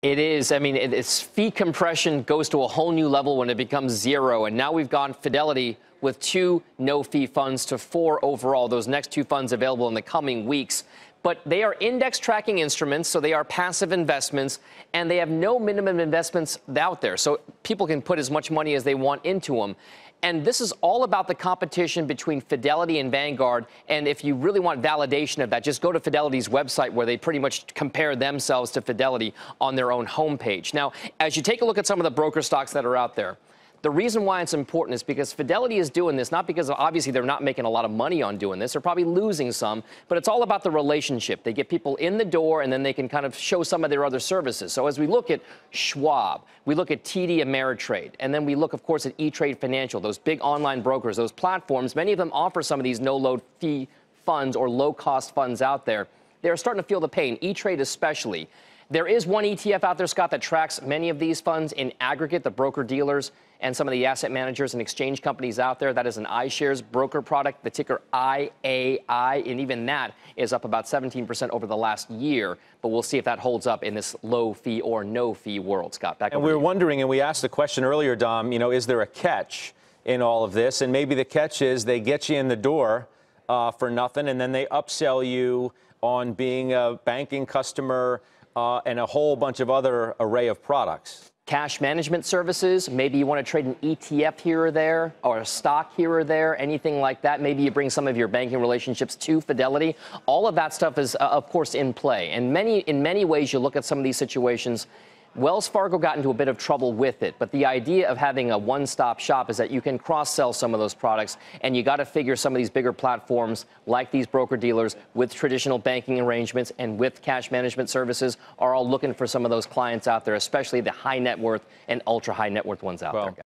It is. I mean, it's fee compression goes to a whole new level when it becomes zero. And now we've gone Fidelity with 2 no-fee funds to 4 overall. Those next 2 funds available in the coming weeks. But they are index tracking instruments, so they are passive investments, and they have no minimum investments out there. So people can put as much money as they want into them. And this is all about the competition between Fidelity and Vanguard. And if you really want validation of that, just go to Fidelity's website where they pretty much compare themselves to Fidelity on their own homepage. Now, as you take a look at some of the broker stocks that are out there, the reason why it's important is because Fidelity is doing this, not because obviously they're not making a lot of money on doing this. They're probably losing some, but it's all about the relationship. They get people in the door, and then they can kind of show some of their other services. So as we look at Schwab, we look at TD Ameritrade, and then we look, of course, at E-Trade Financial, those big online brokers, those platforms. Many of them offer some of these no-load fee funds or low-cost funds out there. They're starting to feel the pain, E-Trade especially. There is one ETF out there, Scott, that tracks many of these funds in aggregate, the broker-dealers and some of the asset managers and exchange companies out there. That is an iShares broker product, the ticker IAI, and even that is up about 17% over the last year. But we'll see if that holds up in this low-fee or no-fee world. Scott, back over to you. And we're wondering, and we asked the question earlier, Dom, is there a catch in all of this? And maybe the catch is they get you in the door for nothing, and then they upsell you on being a banking customer and a whole bunch of other array of products. Cash management services, maybe you want to trade an ETF here or there, or a stock here or there, anything like that. Maybe you bring some of your banking relationships to Fidelity. All of that stuff is, of course, in play. And in many ways, you look at some of these situations, Wells Fargo got into a bit of trouble with it, but the idea of having a one-stop shop is that you can cross-sell some of those products, and you got to figure some of these bigger platforms like these broker-dealers with traditional banking arrangements and with cash management services are all looking for some of those clients out there, especially the high net worth and ultra-high net worth ones out there.